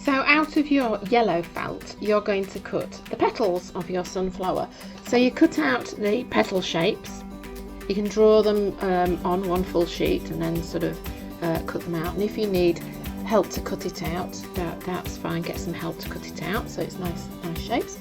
So out of your yellow felt, you're going to cut the petals of your sunflower. So you cut out the petal shapes. You can draw them on one full sheet and then sort of cut them out. And if you need help to cut it out, that's fine. Get some help to cut it out so it's nice shapes.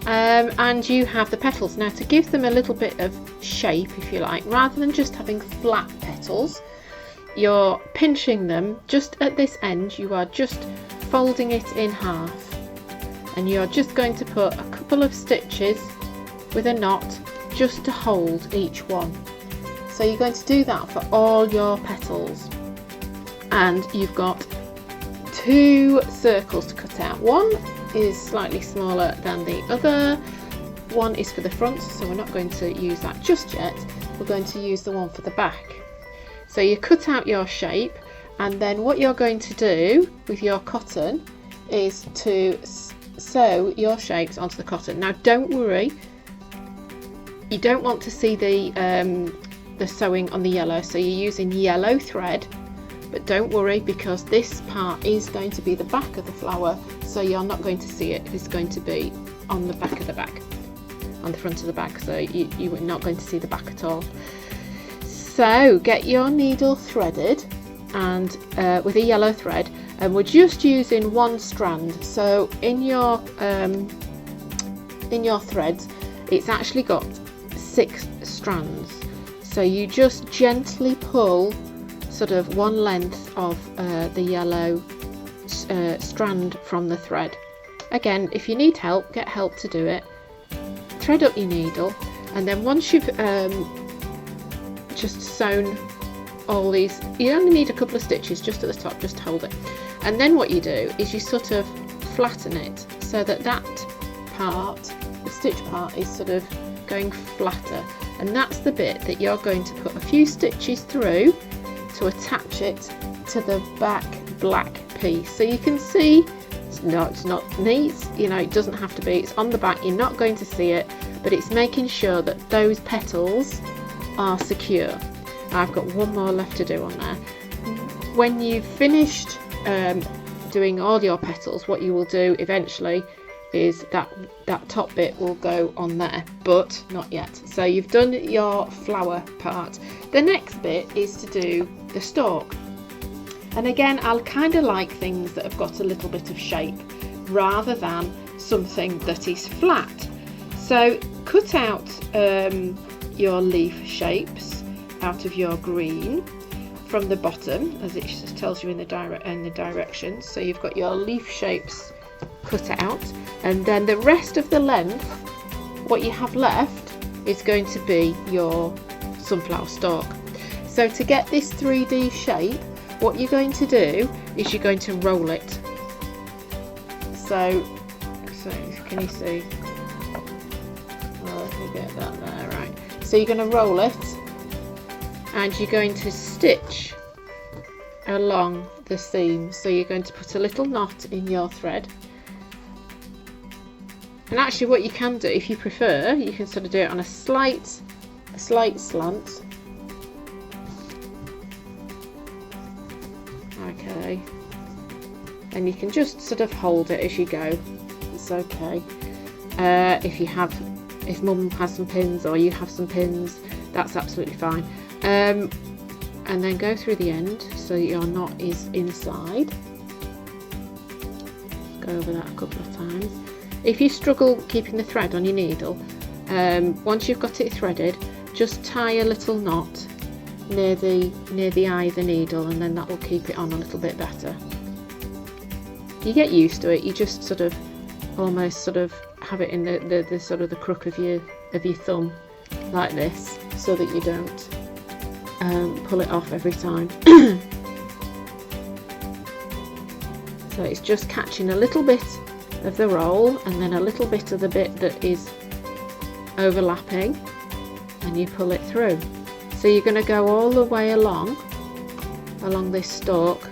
And you have the petals. Now, to give them a little bit of shape, if you like, rather than just having flat petals, you're pinching them just at this end. You are just folding it in half, and you're just going to put a couple of stitches with a knot just to hold each one. So you're going to do that for all your petals, and you've got 2 circles to cut out. One is slightly smaller than the other. One is for the front, so we're not going to use that just yet. We're going to use the one for the back. So you cut out your shape, and then what you're going to do with your cotton is to sew your shapes onto the cotton. Now, don't worry, you don't want to see the sewing on the yellow, so you're using yellow thread, but don't worry, because this part is going to be the back of the flower, so you're not going to see it. It's going to be on the back of the bag, on the front of the bag, so you are not going to see the back at all. So get your needle threaded, and with a yellow thread, and we're just using one strand. So in your threads, it's actually got 6 strands, so you just gently pull sort of one length of the yellow strand from the thread. Again, if you need help, get help to do it. Thread up your needle, and then once you've just sewn all these, you only need a couple of stitches just at the top, just hold it, and then what you do is you sort of flatten it so that part, the stitch part, is sort of going flatter, and that's the bit that you're going to put a few stitches through to attach it to the back black piece. So you can see it's not neat, you know, it doesn't have to be, it's on the back, you're not going to see it, but it's making sure that those petals are secure. I've got one more left to do on there. When you've finished doing all your petals, what you will do eventually is that top bit will go on there, but not yet. So you've done your flower part. The next bit is to do the stalk, and again, I'll kind of like things that have got a little bit of shape rather than something that is flat. So cut out your leaf shapes out of your green from the bottom, as it just tells you in the directions. So you've got your leaf shapes cut out, and then the rest of the length, what you have left, is going to be your sunflower stalk. So to get this 3D shape, what you're going to do is you're going to roll it. So can you see? Well, let me get that there, right. So you're going to roll it, and you're going to stitch along the seam. So you're going to put a little knot in your thread, and actually what you can do, if you prefer, you can sort of do it on a slight slant. Okay, and you can just sort of hold it as you go. It's okay. If mum has some pins or you have some pins, that's absolutely fine. And then go through the end so your knot is inside. Go over that a couple of times. If you struggle keeping the thread on your needle, once you've got it threaded, just tie a little knot near the eye of the needle, and then that will keep it on a little bit better. You get used to it. You just sort of almost sort of have it in the sort of the crook of your thumb like this, so that you don't pull it off every time. So it's just catching a little bit of the roll and then a little bit of the bit that is overlapping, and you pull it through. So you're going to go all the way along this stalk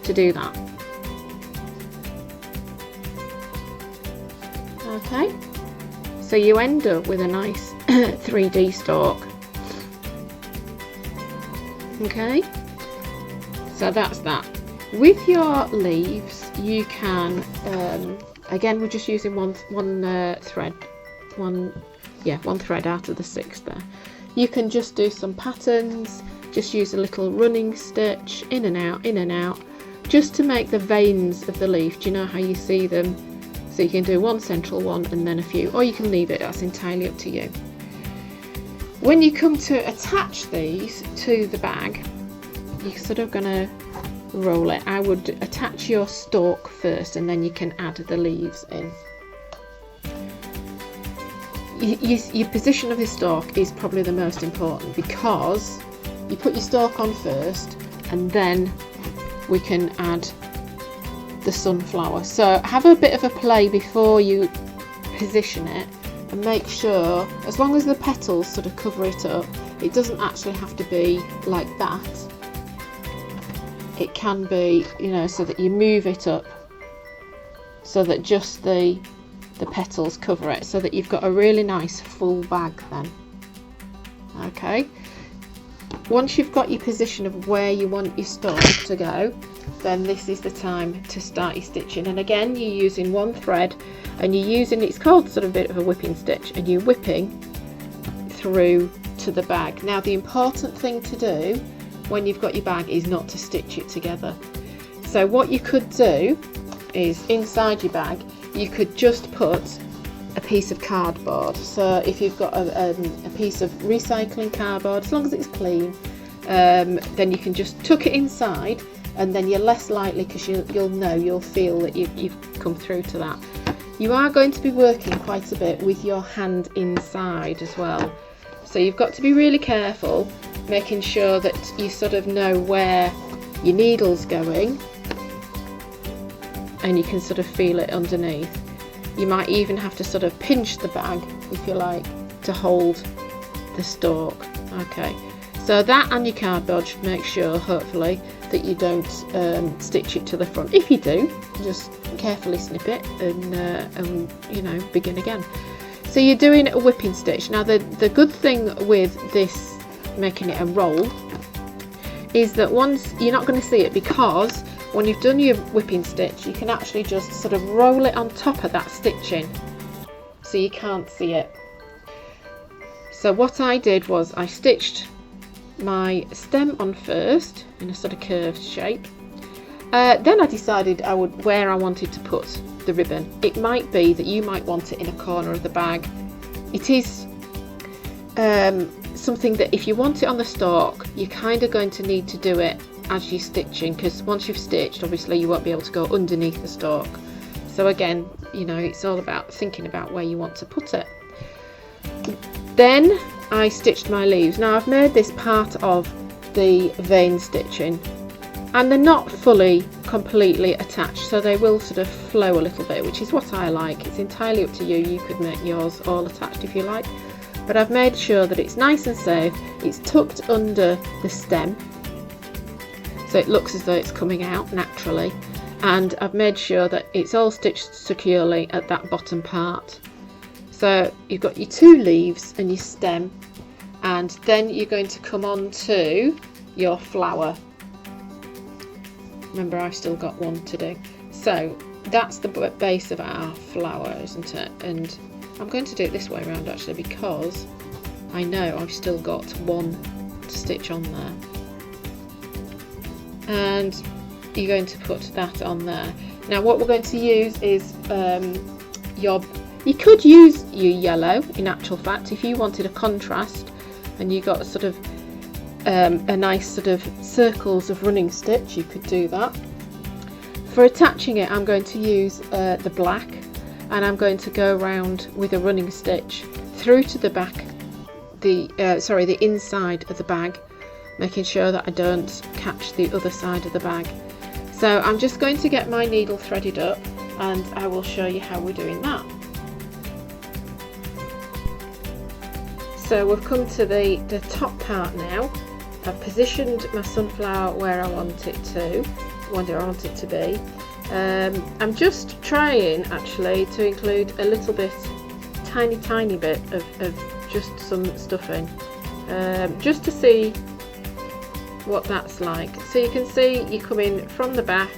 to do that. Okay, so you end up with a nice 3D stalk. Okay, so that's that. With your leaves, you can again, we're just using one thread out of the 6 there. You can just do some patterns, just use a little running stitch in and out, just to make the veins of the leaf. Do you know how you see them? So you can do one central one and then a few, or you can leave it, that's entirely up to you. When you come to attach these to the bag, you're sort of going to roll it. I would attach your stalk first and then you can add the leaves in. Your position of the stalk is probably the most important, because you put your stalk on first and then we can add the sunflower. So have a bit of a play before you position it, and make sure, as long as the petals sort of cover it up, it doesn't actually have to be like that. It can be, you know, so that you move it up so that just the petals cover it, so that you've got a really nice full bag then. Okay, once you've got your position of where you want your stalk to go, then this is the time to start your stitching. And again, you're using one thread, and you're using, it's called sort of a bit of a whipping stitch, and you're whipping through to the bag. Now the important thing to do when you've got your bag is not to stitch it together. So what you could do is, inside your bag you could just put a piece of cardboard. So if you've got a piece of recycling cardboard, as long as it's clean, then you can just tuck it inside, and then you're less likely, because you'll feel that you've come through to that. You are going to be working quite a bit with your hand inside as well, so you've got to be really careful, making sure that you sort of know where your needle's going, and you can sort of feel it underneath. You might even have to sort of pinch the bag, if you like, to hold the stalk. Okay, so that and your cardboard should make sure, hopefully, that you don't stitch it to the front. If you do, just carefully snip it and you know, begin again. So you're doing a whipping stitch. Now the good thing with this, making it a roll, is that once, you're not going to see it, because when you've done your whipping stitch, you can actually just sort of roll it on top of that stitching, so you can't see it. So what I did was I stitched my stem on first in a sort of curved shape. Then I decided where I wanted to put the ribbon. It might be that you might want it in a corner of the bag. It is something that if you want it on the stalk, you're kind of going to need to do it as you're stitching, because once you've stitched, obviously you won't be able to go underneath the stalk. So again, you know, it's all about thinking about where you want to put it. Then I stitched my leaves. Now I've made this part of the vein stitching, and they're not fully completely attached, so they will sort of flow a little bit, which is what I like. It's entirely up to you. You could make yours all attached if you like, but I've made sure that it's nice and safe. It's tucked under the stem, so it looks as though it's coming out naturally, and I've made sure that it's all stitched securely at that bottom part. So you've got your 2 leaves and your stem, and then you're going to come on to your flower. Remember, I've still got one to do. So that's the base of our flower, isn't it? And I'm going to do it this way around actually, because I know I've still got one to stitch on there. And you're going to put that on there. Now what we're going to use is you could use your yellow, in actual fact, if you wanted a contrast and you got sort of a nice sort of circles of running stitch, you could do that. For attaching it, I'm going to use the black, and I'm going to go around with a running stitch through to the back, the inside of the bag, making sure that I don't catch the other side of the bag. So I'm just going to get my needle threaded up, and I will show you how we're doing that. So we've come to the top part now. I've positioned my sunflower where I want it to be. I'm just trying actually to include a little bit, tiny bit of just some stuffing, just to see what that's like. So you can see you come in from the back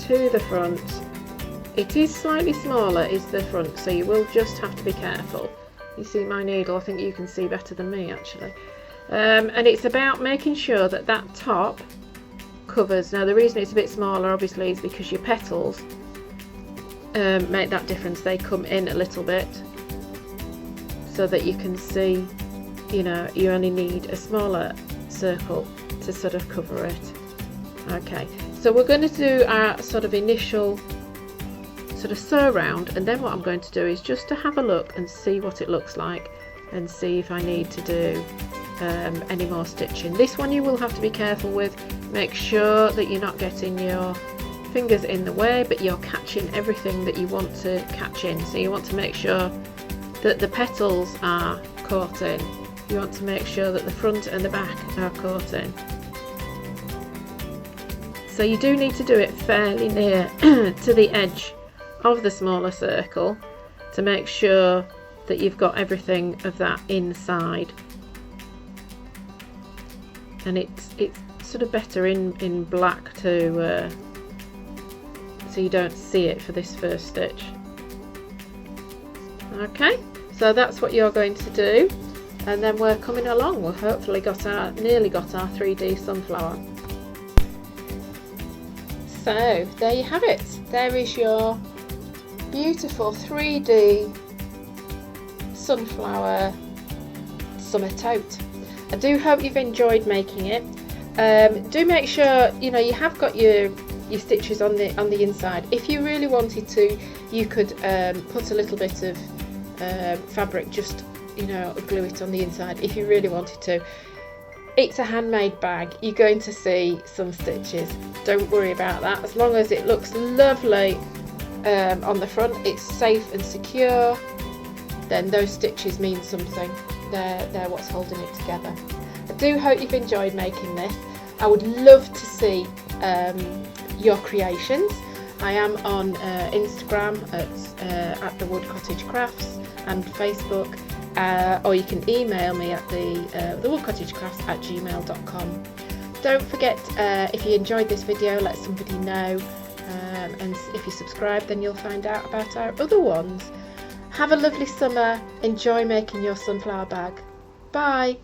to the front. It is slightly smaller is the front, so you will just have to be careful. You see my needle, I think you can see better than me actually. And it's about making sure that that top covers. Now the reason it's a bit smaller obviously is because your petals make that difference. They come in a little bit so that you can see, you know, you only need a smaller circle to sort of cover it. Okay, so we're going to do our sort of initial sort of sew round, and then what I'm going to do is just to have a look and see what it looks like and see if I need to do any more stitching. This one you will have to be careful with. Make sure that you're not getting your fingers in the way, but you're catching everything that you want to catch in. So you want to make sure that the petals are caught in. You want to make sure that the front and the back are caught in. So you do need to do it fairly near to the edge of the smaller circle to make sure that you've got everything of that inside. And it's sort of better in black to so you don't see it for this first stitch. Okay, so that's what you're going to do, and then we're coming along. We've hopefully nearly got our 3D sunflower. So there you have it. There is your beautiful 3D sunflower summer tote. I do hope you've enjoyed making it. Do make sure you know you have got your stitches on the inside. If you really wanted to, you could put a little bit of fabric, just, you know, glue it on the inside if you really wanted to. It's a handmade bag. You're going to see some stitches. Don't worry about that. As long as it looks lovely on the front, it's safe and secure, then those stitches mean something. They're what's holding it together. I do hope you've enjoyed making this. I would love to see your creations. I am on Instagram at the Wood Cottage Crafts and Facebook, or you can email me at thewoodcottagecrafts@gmail.com. Don't forget, if you enjoyed this video, let somebody know, and if you subscribe then you'll find out about our other ones. Have a lovely summer. Enjoy making your sunflower bag. Bye.